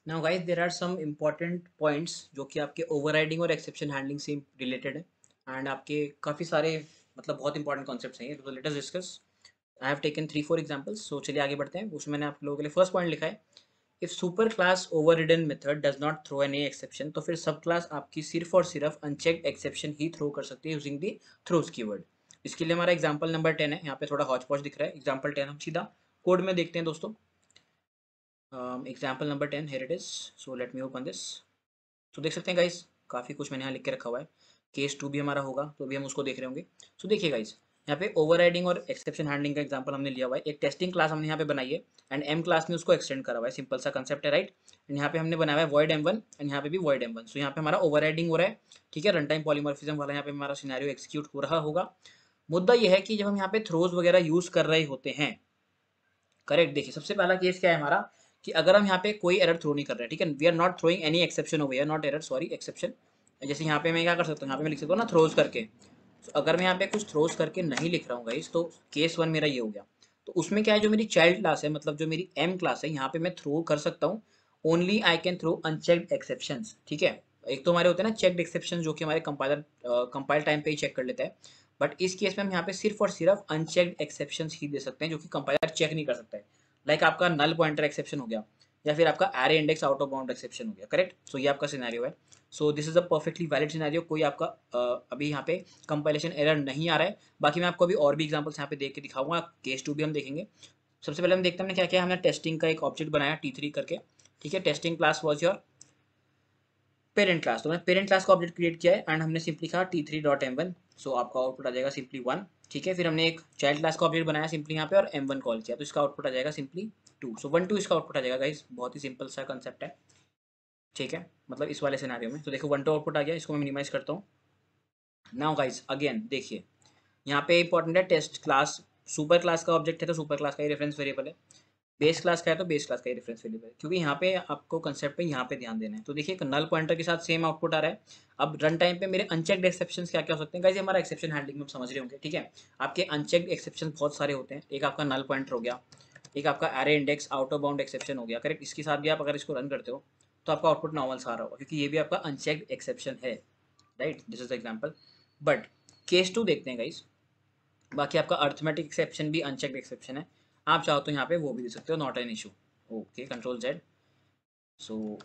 Now guys there are some important points जो कि आपके ओवरराइडिंग और एक्सेप्शन हैंडलिंग से रिलेटेड है एंड आपके काफ़ी सारे मतलब बहुत इंपॉर्टेंट कॉन्सेप्ट्स हैं ये, तो let us discuss. I have taken 3-4 examples, so चलिए आगे बढ़ते हैं। उसमें मैंने आप लोगों के लिए फर्स्ट पॉइंट लिखा है, if super class overridden method does not throw any exception, तो फिर सब क्लास आपकी सिर्फ और सिर्फ अनचेक्ड एक्सेप्शन ही थ्रो कर सकती है यूजिंग दी थ्रोज कीवर्ड। इसके लिए हमारा एग्जांपल नंबर 10 है, यहाँ पे थोड़ा हौच पौच दिख रहा है। एग्जांपल 10 हम सीधा कोड में देखते हैं दोस्तों। Example number 10 here it is, so let me open this. तो देख सकते हैं गाइस, काफ़ी कुछ मैंने यहाँ लिख के रखा हुआ है। केस 2 भी हमारा होगा तो भी हम उसको देख रहे होंगे। सो देखिए गाइस, यहाँ पे ओवरराइडिंग और एक्सेप्शन हैंडलिंग का एग्जांपल हमने लिया हुआ है। एक टेस्टिंग क्लास हमने यहाँ पे बनाई है एंड एम क्लास ने उसको एक्सटेंड करा हुआ है। सिंपल सा कंसेप्ट है, राइट। एंड यहाँ पे हमने बनाया हुआ है वॉइड M1 एंड यहाँ पे भी वॉइड M1। सो यहाँ पे हमारा ओवरराइडिंग हो रहा है, ठीक है। रन टाइम पॉलीमॉर्फिज्म वाला यहाँ पे हमारा सिनेरियो एक्सिक्यूट हो रहा होगा। मुद्दा यह है कि जब हम यहाँ पे थ्रोज वगैरह यूज कर रहे होते हैं, करेक्ट। देखिए सबसे पहला केस क्या है हमारा, कि अगर हम यहाँ पे कोई एरर थ्रो नहीं कर रहे हैं, ठीक है, we are not throwing any exception over here, not error sorry exception. जैसे यहाँ पे मैं क्या कर सकता हूँ, यहाँ पे मैं लिख सकता हूँ ना थ्रोज करके। तो अगर मैं यहाँ पे कुछ थ्रोज करके नहीं लिख रहा हूँ गाइस, तो केस 1 मेरा ये हो गया। तो उसमें क्या है, जो मेरी चाइल्ड क्लास है, मतलब जो मेरी एम क्लास है, यहाँ पे मैं थ्रो कर सकता हूँ only I can throw unchecked exceptions, ठीक है। एक तो हमारे होते हैं ना चेक्ड एक्सेप्शन, जो कि हमारे कंपाइलर कंपाइल टाइम पे ही चेक कर लेता है। बट इस केस में हम यहाँ पे सिर्फ और सिर्फ अनचेक्ड एक्सेप्शंस ही दे सकते हैं, जो कि कंपाइलर चेक नहीं कर सकता है। लाइक आपका नल पॉइंटर एक्सेप्शन हो गया, या फिर आपका array index out of bound exception हो गया, करेक्ट। सो ये आपका सिनेरियो है। So this is a perfectly valid scenario. कोई आपका अभी यहाँ पे कंपाइलेशन एरर नहीं आ रहा है। बाकी मैं आपको अभी और भी एग्जांपल्स यहाँ पे देख के दिखाऊंगा, केस 2 भी हम देखेंगे। सबसे पहले हम देखते हैं हमने क्या किया। हमने टेस्टिंग का एक ऑब्जेक्ट बनाया T3 करके, ठीक है। Testing class was your parent class, तो मैंने पेरेंट क्लास का ऑब्जेक्ट क्रिएट किया है एंड हमने सिंपली कहा T3.M1। सो आपका आउटपुट आ जाएगा सिंपली 1, ठीक है। फिर हमने एक चाइल्ड क्लास का ऑब्जेक्ट बनाया सिंपली यहाँ पे और M1 कॉल किया, तो इसका आउटपुट आ जाएगा सिंपली 2। सो 1 2 इसका आउटपुट आ जाएगा गाइस। बहुत ही सिंपल सा कंसेप्ट है, ठीक है। मतलब इस वाले सिनेरियो में तो देखो 1 2 आउटपुट आ गया। इसको मैं मिनिमाइज करता हूँ। नाउ गाइस अगेन देखिए, यहाँ पे इंपॉर्टेंट है टेस्ट क्लास। सुपर क्लास का ऑब्जेक्ट है तो सुपर क्लास का ही रेफरेंस वेरिएबल है। बेस क्लास का है तो बेस क्लास का ही रेफरेंस वेरिएबल है, क्योंकि यहाँ पे आपको कंसेप्ट पे यहाँ पे ध्यान देना है। तो देखिए एक नल पॉइंटर के साथ सेम आउटपुट आ रहा है। अब रन टाइम पे मेरे अनचेक्ड एक्सेप्शंस क्या क्या हो सकते हैं गाइस, ये हमारा एक्सेप्शन हैंडलिंग में आप समझ रहे होंगे, ठीक है। आपके अनचेक्ड एक्सेप्शन बहुत सारे होते हैं। एक आपका नल पॉइंटर हो गया, एक आपका array index out of bound exception हो गया, करेक्ट। इसके साथ भी आप अगर इसको रन करते हो तो आपका आउटपुट नॉर्मल सा आ रहा होगा, क्योंकि ये भी आपका अनचेक्ड एक्सेप्शन है, right. This is the example. But case 2 देखते हैं गाइस। बाकी आपका अर्थमेटिक एक्सेप्शन भी अनचेक्ड एक्सेप्शन है। आप चाहो तो यहाँ पे वो भी दे सकते हो, not an issue. Okay, control Z. So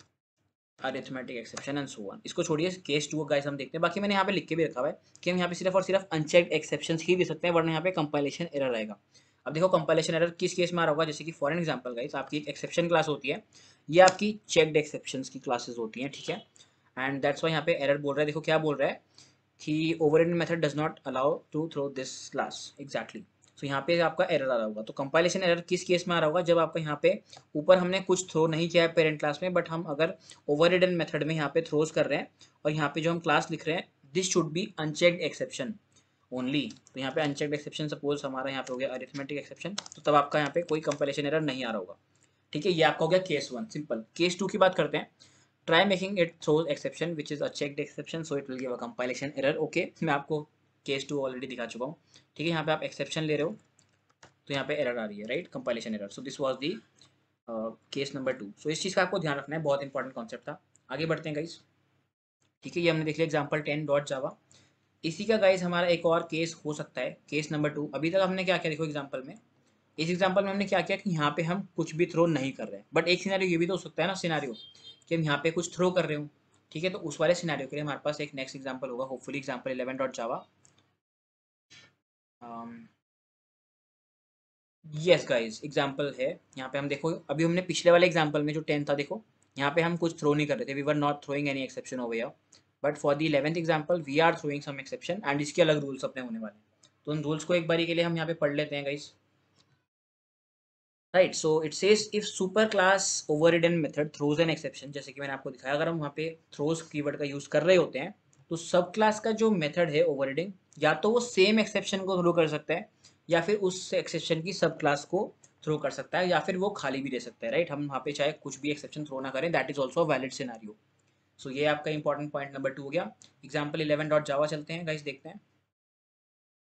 arithmetic exception and so on, इसको छोड़िए। केस 2 गाइस हम देखते हैं। बाकी मैंने यहाँ पे लिख के भी रखा हुआ है कि हम यहाँ पे सिर्फ और सिर्फ अनचेक्ड एक्सेप्शंस ही दे सकते हैं, वरना यहाँ पे कंपाइलेशन एरर आएगा। अब देखो कंपाइलेशन एरर किस केस में आ रहा होगा, जैसे कि फॉर एन एग्जांपल गाइस, आपकी एक एक्सेप्शन क्लास होती है, ये आपकी चेक्ड एक्सेप्शंस की क्लासेस होती हैं, ठीक है। एंड दैट्स वाई यहाँ पे एरर बोल रहा है। देखो क्या बोल रहा है कि overriding method does not allow to throw this class, exactly. So यहाँ पे आपका एरर आ रहा होगा। तो कंपाइलेशन एरर किस केस में आ रहा होगा, जब आपका यहाँ पे ऊपर हमने कुछ थ्रो नहीं किया है पेरेंट क्लास में, बट हम अगर ओवररिडन मेथड में यहाँ पे थ्रोज कर रहे हैं और यहाँ पे जो हम क्लास लिख रहे हैं, this should be unchecked exception only. तो यहाँ पे अनचेक्ड एक्सेप्शन सपोज हमारा यहाँ पे हो गया अरिथमेटिक एक्सेप्शन, तो तब आपका यहाँ पे कोई कंपाइलेशन एरर नहीं आ रहा होगा, ठीक है। ये आपका हो गया केस 1 सिंपल। केस 2 की बात करते हैं। Try making it throws exception which is a checked exception, so it will give a compilation error. Okay, मैं आपको केस 2 ऑलरेडी दिखा चुका हूँ, ठीक है। यहाँ पे आप एक्सेप्शन ले रहे हो तो यहाँ पे एरर आ रही है, right, compilation error. So this was the case number 2। सो इस चीज़ का आपको ध्यान रखना है, बहुत इंपॉर्टेंट कॉन्सेप्ट था। आगे बढ़ते हैं गाइस, ठीक है। ये हमने देख लिया एग्जाम्पल 10 डॉट जावा। इसी का गाइस हमारा एक और केस हो सकता है, केस नंबर 2। अभी तक हमने क्या किया देखो एग्जाम्पल में, इस एग्जाम्पल में हमने क्या किया कि यहाँ पे हम कुछ भी थ्रो नहीं कर रहे हैं। बट एक सिनेरियो ये भी तो हो सकता है ना सिनेरियो, कि हम यहाँ पे कुछ थ्रो कर रहे हो, ठीक है। तो उस वाले सिनेरियो के लिए हमारे पास एक नेक्स्ट एग्जाम्पल होगा, होपफुली एग्जाम्पल 11 डॉट जावा। यस गाइस, एग्जाम्पल है यहाँ पे। हम देखो अभी हमने पिछले वाले एग्जाम्पल में जो 10 था, देखो यहाँ पे हम कुछ थ्रो नहीं कर रहे थे, we were not throwing any exception over here. But for the 11th example we are throwing some exception and इसके अलग रूल्स अपने होने वाले हैं। तो उन रूल्स को एक बारी के लिए हम यहाँ पे पढ़ लेते हैं guys. Right, so it says if super class overridden method throws an exception, जैसे कि मैंने आपको दिखाया, अगर हम वहाँ पे थ्रोज कीवर्ड का यूज कर रहे होते हैं, तो सब क्लास का जो मेथड है ओवररिडिंग, या तो वो सेम एक्सेप्शन को थ्रो कर सकता है, या फिर उस एक्सेप्शन की सब क्लास को थ्रो कर सकता है, या फिर वो खाली भी दे सकता है, राइट। हम वहाँ पे चाहे कुछ भी एक्सेप्शन थ्रो ना करें, that is also a valid scenario. So ये आपका इंपॉर्टेंट पॉइंट नंबर 2 हो गया। एग्जाम्पल 11 डॉट जावा चलते हैं गाइस, देखते हैं।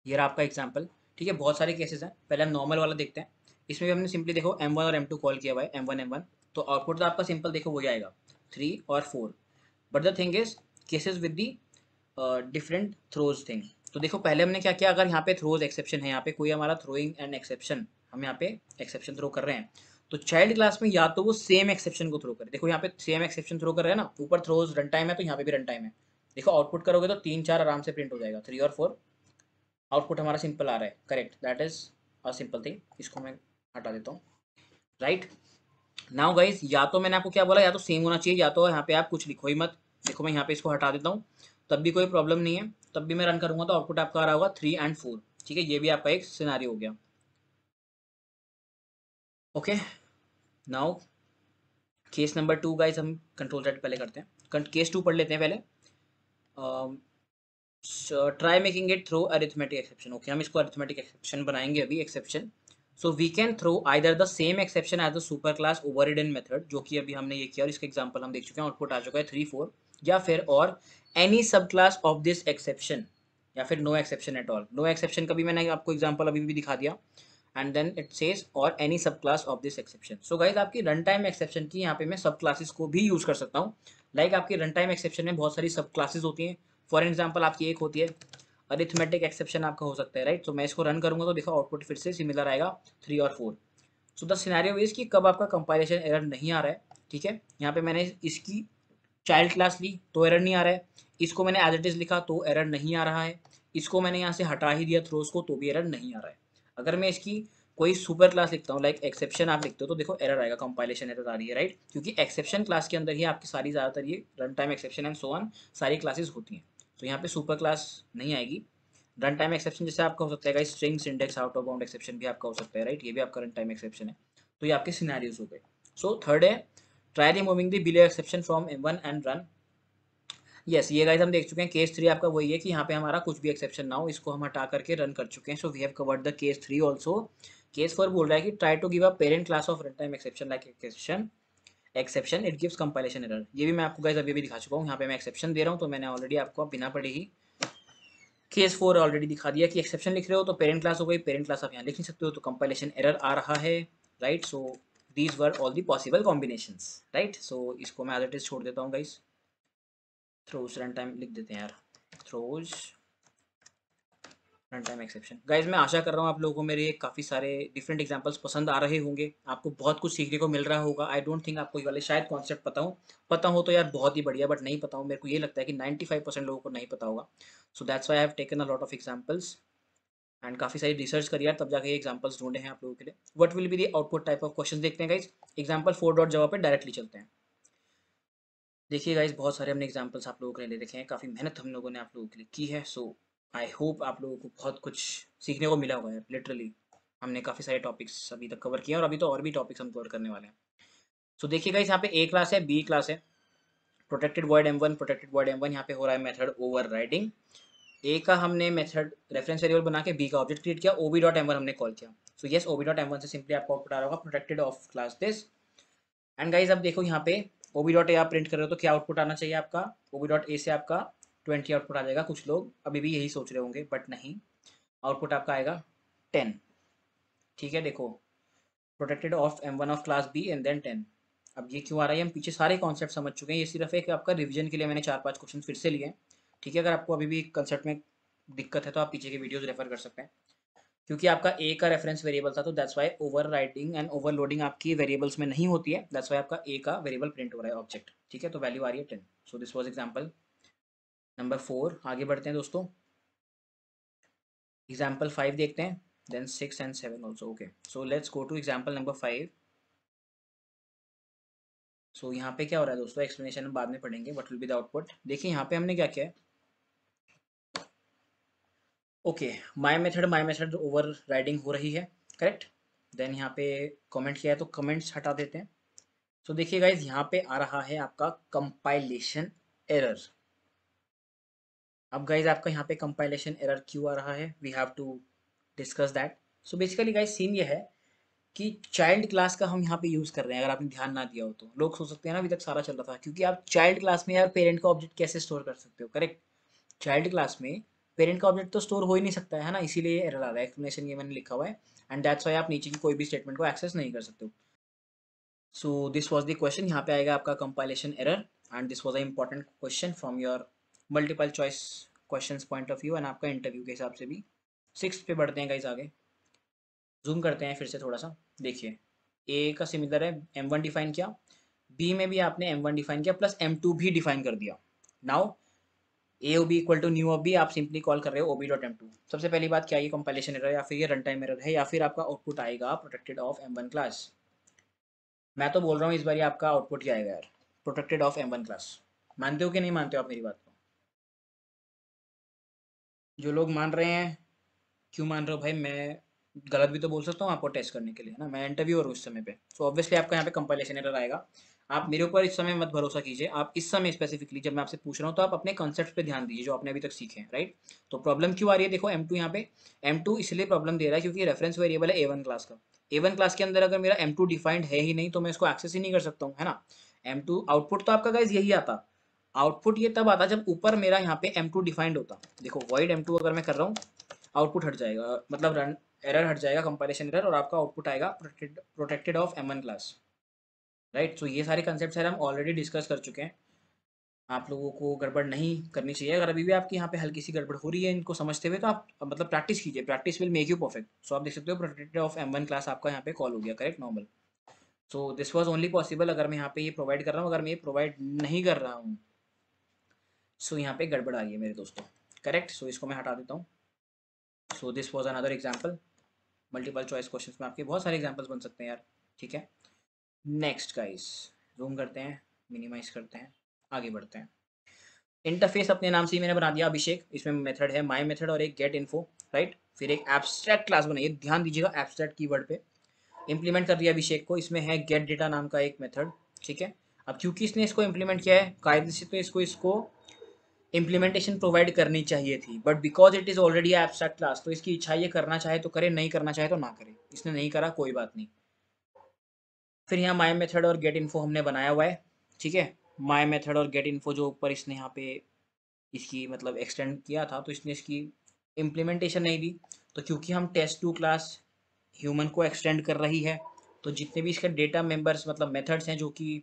ये रहा आपका एग्जाम्पल, ठीक है। बहुत सारे केसेस हैं, पहले हम नॉर्मल वाला देखते हैं। इसमें भी हमने सिंपली देखो M1 और M2 कॉल किया हुआ है, M1 M1। तो आउटपुट तो आपका सिंपल देखो वही आएगा 3 और 4। But the thing is cases with the different throws thing. तो देखो पहले हमने क्या किया, अगर यहाँ पे थ्रोज एक्सेप्शन है, यहाँ पे कोई हमारा थ्रोइंग एंड एक्सेप्शन, हम यहाँ पे एक्सेप्शन थ्रो कर रहे हैं, तो चाइल्ड क्लास में या तो वो सेम एक्सेप्शन को थ्रो करे। देखो यहाँ पे सेम एक्सेप्शन थ्रो कर रहे हैं ना, ऊपर थ्रोज रन टाइम है तो यहाँ पे भी रन टाइम है। देखो आउटपुट करोगे तो 3 4 आराम से प्रिंट हो जाएगा, 3 और 4 आउटपुट हमारा सिंपल आ रहा है। Correct, that is a simple thing. इसको मैं हटा देता हूँ। राइट नाउ गाइज, या तो मैंने आपको क्या बोला, या तो सेम होना चाहिए, या तो यहाँ पे आप कुछ लिखो ही मत। देखो मैं यहाँ पे इसको हटा देता हूँ, तब भी कोई प्रॉब्लम नहीं है, तब भी मैं रन करूंगा तो आउटपुट आपका आ रहा होगा 3 एंड 4। ठीक है, ये भी आपका एक सिनारियो हो गया। Okay, now case number 2 guys, हम कंट्रोल सेट पहले करते हैं, केस 2 पढ़ लेते हैं पहले। Try making it through arithmetic exception. Okay, हम इसको अरिथमेटिक एक्सेप्शन बनाएंगे अभी, exception. So we can throw either the same exception as the super class overridden method, जो कि अभी हमने ये किया और इसका एग्जांपल हम देख चुके हैं, आउटपुट आ चुका है 3 4। या फिर और any sub class of this exception, या फिर no exception at all. No exception का भी मैंने आपको एग्जांपल अभी भी दिखा दिया। एंड देन इट सेज और any sub class of this exception. So guys, आपकी रन टाइम एक्सेप्शन की यहाँ पे मैं सब क्लासेस को भी यूज कर सकता हूँ। लाइक आपकी रन टाइम एक्सेप्शन में बहुत सारी सब क्लासेस होती हैं। फॉर एग्जाम्पल आपकी एक होती है अरिथमेटिक एक्सेप्शन, आपका हो सकता है। राइट, तो मैं इसको रन करूंगा तो देखो आउटपुट फिर से सिमिलर आएगा 3 और 4। सो द सिनेरियो इज कि कब आपका कंपाइलेशन एरर नहीं आ रहा है। ठीक है, यहाँ पे मैंने इसकी चाइल्ड क्लास ली तो एरर नहीं आ रहा है, इसको मैंने एज इट इज लिखा तो एरर नहीं आ रहा है, इसको मैंने यहाँ से हटा ही दिया थ्रोज को तो भी एरर नहीं आ रहा है। अगर मैं इसकी कोई सुपर क्लास लिखता हूँ, लाइक एक्सेप्शन आप लिखते हो, तो देखो एरर आएगा, कंपाइलेशन एरर आ रही है। राइट, क्योंकि एक्सेप्शन क्लास के अंदर ही आपकी सारी ज़्यादातर ये run time exception and so on सारी क्लासेस होती हैं। तो यहाँ पे सुपर क्लास नहीं आएगी। रन टाइम एक्सेप्शन जैसे आपका हो सकता है string syntax out of bound exception भी आपका हो सकता है। राइट, ये भी आपका रन टाइम एक्सेप्शन है। तो ये आपके सिनेरियोज हो गए। सो थर्ड है try removing the below exception from M1 and run. Yes, ये गाइस हम देख चुके हैं, केस 3 आपका वही है कि यहाँ पे हमारा कुछ भी एक्सेप्शन ना हो, इसको हम हटा करके रन कर चुके हैं। So we have covered the case 3 also. Case 4 बोल रहा है कि try to give a parent class of run time exception like exception it gives compilation error. ये भी मैं आपको गाइस अभी भी दिखा चुका हूँ। यहाँ पे मैं एक्सेप्शन दे रहा हूँ तो मैंने ऑलरेडी आपको बिना पढ़े ही केस 4 ऑलरेडी दिखा दिया कि एक्सेप्शन लिख रहे हो तो पेरेंट क्लास हो गई, पेरेंट क्लास आप यहाँ लिख नहीं सकते हो तो कंपाइलेशन एरर आ रहा है। Right, so these were all the possible combinations. Right, so इसको मैं एज इट इज छोड़ देता हूँ गाइस, थ्रोज रन टाइम लिख देते हैं यार, throws run time exception. Guys मैं आशा कर रहा हूँ आप लोगों को मेरे काफ़ी सारे डिफरेंट एग्जांपल्स पसंद आ रहे होंगे, आपको बहुत कुछ सीखने को मिल रहा होगा। आई डोंट थिंक आपको ये वाले शायद कॉन्सेप्ट पता हो तो यार बहुत ही बढ़िया, बट नहीं पता हो, मेरे को ये लगता है कि 95% लोगों को नहीं पता होगा। So that's why I have taken a lot of examples and काफ़ी सारी रिसर्च करी यार, तब जाके ये एग्जाम्पल्स ढूंढे हैं आप लोगों के लिए। What will be the output type of question देखते हैं गाइज। एग्जाम्पल 4 डॉट जवाब पे डायरेक्टली चलते हैं। देखिए गाइज, बहुत सारे हमने एग्जाम्पल्स आप लोगों के लिए ले रखे हैं, काफ़ी मेहनत हम लोगों ने आप लोगों के लिए की है। सो आई होप आप लोगों को बहुत कुछ सीखने को मिला होगा यार, लिटरली हमने काफ़ी सारे टॉपिक्स अभी तक कवर किए हैं और अभी तो और भी टॉपिक्स हम कवर करने वाले हैं। सो देखिए गाइज, यहाँ पे ए क्लास है, बी क्लास है, protected void M1, protected void M1, यहाँ पे हो रहा है मेथड ओवर राइडिंग। ए का हमने मेथड रेफरेंस वेरिएबल बना के बी का ऑब्जेक्ट क्रिएट किया, ओबी डॉट M1 हमने कॉल किया। सो यस, ओबी डॉट M1 से सिंपली आपको आउटपुट आ रहा होगा protected of class this. And guys अब देखो यहाँ पे ओबी डॉट ए आप प्रिंट कर रहे हो तो क्या आउटपुट आना चाहिए आपका, ओबी डॉट ए से आपका 20 आउटपुट आ जाएगा। कुछ लोग अभी भी यही सोच रहे होंगे बट नहीं, आउटपुट आपका आएगा 10। ठीक है, देखो protected of M1 of class B and then 10। अब ये क्यों आ रहा है, हम पीछे सारे कॉन्सेप्ट समझ चुके हैं, ये सिर्फ एक आपका रिवीजन के लिए मैंने 4 5 क्वेश्चन फिर से लिए हैं। ठीक है, अगर आपको अभी भी कंसेप्ट में दिक्कत है तो आप पीछे के वीडियोज रेफर कर सकते हैं। क्योंकि आपका ए का रेफरेंस वेरिएबल था तो that's why over writing and overloading आपकी वेरिएबल्स में नहीं होती है, दैट्स वाई आपका ए का वेरिएबल प्रिंट हो रहा है ऑब्जेक्ट। ठीक है, तो वैल्यू आ रही है 10। So this was example number 4। आगे बढ़ते हैं दोस्तों, एग्जांपल 5 देखते हैं, then 6 and 7 also. Okay, so let's go to example number 5। सो यहाँ पे क्या हो रहा है दोस्तों, एक्सप्लेनेशन हम बाद में पढ़ेंगे, what will be the output. देखिए यहाँ पे हमने क्या किया है, okay my method over riding हो रही है, करेक्ट। देन यहाँ पे कमेंट किया है तो कमेंट्स हटा देते हैं। सो देखिए गाइज, यहाँ पे आ रहा है आपका कंपाइलेशन एरर। अब गाइज आपका यहाँ पे कंपाइलेशन एरर क्यों आ रहा है, we have to discuss that. So basically guys scene ये है कि चाइल्ड क्लास का हम यहाँ पे यूज कर रहे हैं। अगर आपने ध्यान ना दिया हो तो लोग सोच सकते हैं ना अभी तक सारा चल रहा था, क्योंकि आप चाइल्ड क्लास में यार पेरेंट का ऑब्जेक्ट कैसे स्टोर कर सकते हो, करेक्ट। चाइल्ड क्लास में पेरेंट का ऑब्जेक्ट तो स्टोर हो ही नहीं सकता है ना, इसीलिए एरर आ रहा है। एक्सप्लेनेशन ये मैंने लिखा हुआ है एंड दैट्स वाई आप नीचे की कोई भी स्टेटमेंट को एक्सेस नहीं कर सकते हो। सो दिस वाज द क्वेश्चन, यहाँ पे आएगा आपका compilation error and this was a important question from your multiple choice questions point of view and आपका इंटरव्यू के हिसाब से भी। 6 पे बढ़ते हैं गाइस आगे, जूम करते हैं फिर से थोड़ा सा। देखिए ए का सिमिलर है, M1 डिफाइन किया, बी में भी आपने M1 डिफाइन किया प्लस M2 भी डिफाइन कर दिया। Now A O B equal to new of B, आप सिंपली कॉल कर रहे हो OB.M2। सबसे पहली बात, क्या ये कंपाइलेशन एरर या फिर ये रन टाइम एरर है या फिर आपका आउटपुट आएगा प्रोटेक्टेड ऑफ M1 क्लास? मैं तो बोल रहा हूँ इस बार ये आपका आउटपुट ही आएगा यार, प्रोटेक्टेड ऑफ M1 क्लास। मानते हो कि नहीं मानते हो आप मेरी बात को? जो लोग मान रहे हैं, क्यों मान रहे हो भाई? मैं गलत भी तो बोल सकता हूँ आपको टेस्ट करने के लिए, है ना, मैं इंटरव्यूअर हूँ इस समय पे। सो ऑब्वियसली आपका यहाँ पे कंपाइलेशन एरर आएगा। आप मेरे ऊपर इस समय मत भरोसा कीजिए, आप इस समय स्पेसिफिकली जब मैं आपसे पूछ रहा हूँ तो आप अपने कॉन्सेप्ट पे ध्यान दीजिए जो आपने अभी तक सीखे हैं, राइट? तो प्रॉब्लम क्यों आ रही है? देखो M2 यहाँ पे, M2 इसलिए प्रॉब्लम दे रहा है क्योंकि रेफरेंस वेरिएबल है A1 क्लास का। A1 क्लास के अंदर अगर मेरा M2 डिफाइंड है ही नहीं तो मैं इसको एक्सेस ही नहीं कर सकता हूँ, है ना। M2 आउटपुट तो आपका गाइज यही आता, आउटपुट ये तब आता जब ऊपर मेरा यहाँ पे M2 डिफाइंड होता। देखो void M2 अगर मैं कर रहा हूँ, आउटपुट हट जाएगा, मतलब रन एरर हट जाएगा, कंपाइलेशन एरर, और आपका आउटपुट आएगा protected of M1 class, right. So ये सारे कंसेप्ट सर हम ऑलरेडी डिस्कस कर चुके हैं। आप लोगों को गड़बड़ नहीं करनी चाहिए। अगर अभी भी आपकी यहाँ पे हल्की सी गड़बड़ हो रही है इनको समझते हुए तो आप मतलब प्रैक्टिस कीजिए, practice will make you perfect. So आप देख सकते हो प्रोटेक्टेड ऑफ M1 क्लास आपका यहाँ पे कॉल हो गया, correct, normal. So this was only possible अगर मैं यहाँ पे ये प्रोवाइड कर रहा हूँ, अगर मैं ये प्रोवाइड नहीं कर रहा हूँ सो यहाँ पे गड़बड़ आ रही है मेरे दोस्तों, करेक्ट। सो इसको मैं हटा देता हूँ। So this was another example. Multiple choice questions में आपके बहुत सारे एग्जांपल्स बन सकते हैं यार, ठीक है। नेक्स्ट गाइस, जूम करते हैं, मिनिमाइज करते हैं, आगे बढ़ते हैं। इंटरफेस अपने नाम से ही मैंने बना दिया अभिषेक, इसमें मेथड है माय मेथड और एक गेट इन्फो, राइट। फिर एक एब्स्ट्रैक्ट क्लास बनाइए, ध्यान दीजिएगा एब्स्ट्रैक्ट कीवर्ड पे। इंप्लीमेंट कर दिया अभिषेक को, इसमें है गेट डेटा नाम का एक मेथड, ठीक है। अब क्योंकि इसने इसको इंप्लीमेंट किया है कायदे से, तो इसको इसको इम्प्लीमेंटेशन प्रोवाइड करनी चाहिए थी, but because it is already abstract class तो इसकी इच्छा ये करना चाहे तो करे, नहीं करना चाहे तो ना करे। इसने नहीं करा, कोई बात नहीं। फिर यहाँ माई मेथड और गेट इन्फो हमने बनाया हुआ है, ठीक है। माई मेथड और गेट इन्फो जो ऊपर इसने यहाँ पे इसकी मतलब एक्सटेंड किया था तो इसने इसकी इम्प्लीमेंटेशन नहीं दी। तो क्योंकि हम टेस्ट टू क्लास ह्यूमन को एक्सटेंड कर रही है तो जितने भी इसके डेटा मेंबर्स मतलब मेथड्स हैं जो कि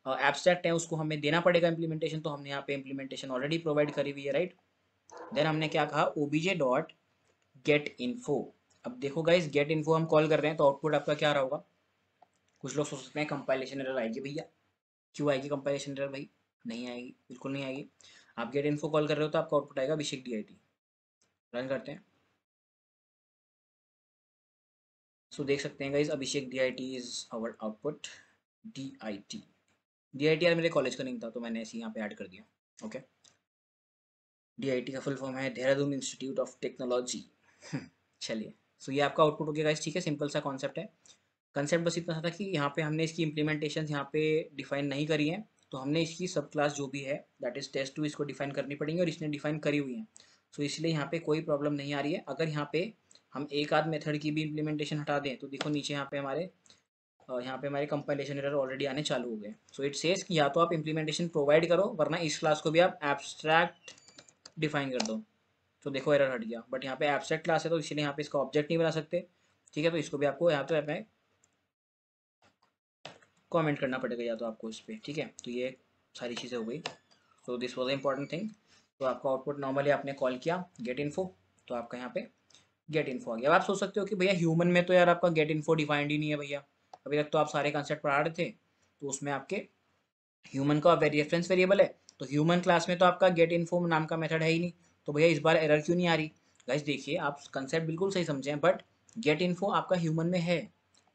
एब्स्ट्रैक्ट हैं उसको हमें देना पड़ेगा इम्प्लीमेंटेशन। तो हमने यहाँ पे इम्प्लीमेंटेशन ऑलरेडी प्रोवाइड करी हुई है, राइट। देन हमने क्या कहा, obj डॉट गेट इन्फो। अब देखो गाइस, गेट इन्फो हम कॉल कर रहे हैं तो आउटपुट आपका क्या रहा होगा? कुछ लोग सोच सकते हैं कंपाइलेशन एरर आएगी भैया। क्यों आएगी कंपाइलेशन एरर भाई? नहीं आएगी, बिल्कुल नहीं आएगी। आप गेट इन्फो कॉल कर रहे हो तो आपका आउटपुट आएगा अभिषेक DIT। रन करते हैं। सो देख सकते हैं guys, Abhishek DIT is our output. DIT यार मेरे कॉलेज का नहीं था तो मैंने ऐसे यहाँ पे ऐड कर दिया, ओके। DIT का फुल फॉर्म है देहरादून इंस्टीट्यूट ऑफ टेक्नोलॉजी। चलिए, सो ये आपका आउटपुट हो गया गाइज, ठीक है। सिंपल सा कॉन्सेप्ट है। कंसेप्ट बस इतना था कि यहाँ पे हमने इसकी इम्प्लीमेंटेशन यहाँ पे डिफाइन नहीं करी है, तो हमने इसकी सब क्लास जो भी है दैट इज टेस्ट टू इसको डिफाइन करनी पड़ेंगी और इसने डिफाइन करी हुई है। सो इसलिए यहाँ पे कोई प्रॉब्लम नहीं आ रही है। अगर यहाँ पे हम एक आध मेथड की भी इम्प्लीमेंटेशन हटा दें तो देखो नीचे यहाँ पे हमारे कंपाइलेशन एरर ऑलरेडी आने चालू हो गए। सो इट सेज कि या तो आप इम्प्लीमेंटेशन प्रोवाइड करो वरना इस क्लास को भी आप एब्स्ट्रैक्ट डिफाइन कर दो। तो देखो एरर हट गया, बट यहाँ पे एब्स्ट्रैक्ट क्लास है तो इसलिए यहाँ पे इसका ऑब्जेक्ट नहीं बना सकते, ठीक है। तो इसको भी आपको यहाँ तो कमेंट करना पड़ेगा या तो आपको इस पर, ठीक है। तो ये सारी चीज़ें हो गई। तो दिस वॉज इंपॉर्टेंट थिंग। तो आपका आउटपुट नॉर्मली आपने कॉल किया गेट इन्फो, तो आपका यहाँ पे गेट इन्फो आ गया। अब आप सोच सकते हो कि भैया ह्यूमन में तो यार आपका गेट इन्फो डिफाइंड ही नहीं है भैया, अभी तक तो आप सारे कॉन्सेप्ट पढ़ा रहे थे तो उसमें आपके ह्यूमन का रेफरेंस वेरिएबल है, तो ह्यूमन क्लास में तो आपका गेट इन्फो नाम का मेथड है ही नहीं, तो भैया इस बार एरर क्यों नहीं आ रही? गाइस देखिए, आप कंसेप्ट बिल्कुल सही समझे हैं बट गेट इन्फो आपका ह्यूमन में है।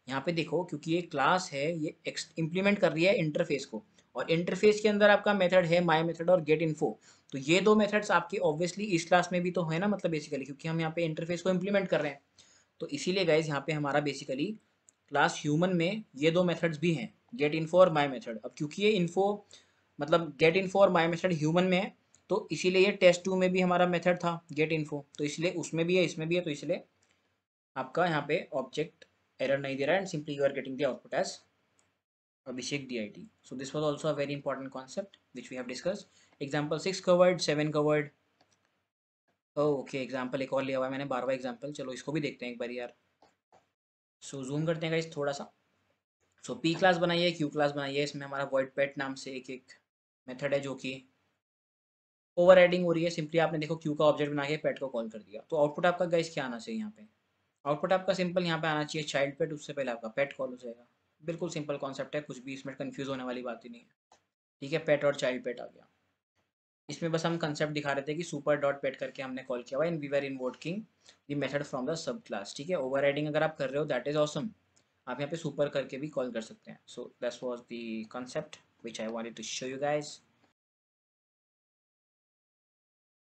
यहाँ पे देखो, क्योंकि ये क्लास है ये इम्प्लीमेंट कर रही है इंटरफेस को, और इंटरफेस के अंदर आपका मेथड है माई मेथड और गेट इन्फो। तो ये दो मेथड्स आपके ऑब्वियसली इस क्लास में भी तो है ना, मतलब बेसिकली क्योंकि हम यहाँ पे इंटरफेस को इम्प्लीमेंट कर रहे हैं। तो इसीलिए गाइज यहाँ पे हमारा बेसिकली क्लास ह्यूमन में ये दो मेथड्स भी हैं, गेट इन्फो और माई मेथड। अब क्योंकि ये इन्फो मतलब गेट इन्फो और माई मेथड ह्यूमन में है तो इसीलिए ये टेस्ट 2 में भी हमारा मेथड था गेट इन्फो, तो इसलिए उसमें भी है इसमें भी है, तो इसलिए आपका यहाँ पे ऑब्जेक्ट एरर नहीं दे रहा है and simply you are getting the output as Abhishek DIT. So this was also a very important concept which we have discussed. Example 6 covered, 7 covered. Okay, example एक और लिया हुआ है मैंने, 12वां एग्जाम्पल। चलो इसको भी देखते हैं एक बार यार। सो जूम करते हैं गाइस थोड़ा सा। सो पी क्लास बनाइए, क्यू क्लास बनाइए, इसमें हमारा void pet नाम से एक मेथड है जो कि ओवर राइडिंग हो रही है। सिंपली आपने देखो क्यू का ऑब्जेक्ट बना के पेट को कॉल कर दिया, तो आउटपुट आपका गाइस क्या आना चाहिए यहाँ पे? आउटपुट आपका सिंपल यहाँ पे आना चाहिए चाइल्ड पेट, उससे पहले आपका पेट कॉल हो जाएगा। बिल्कुल सिंपल कॉन्सेप्ट है, कुछ भी इसमें कंफ्यूज होने वाली बात ही नहीं है। ठीक है, पेट और चाइल्ड पेट आ गया। इसमें बस हम कंसेप्ट दिखा रहे थे कि सुपर डॉट पेट करके हमने कॉल किया हुआ in we were invoking the method from the sub class. ठीक है, ओवर राइडिंग अगर आप कर रहे हो दैट इज ऑसम, आप यहाँ पे सुपर करके भी कॉल कर सकते हैं। So that was the concept which I wanted to show you guys.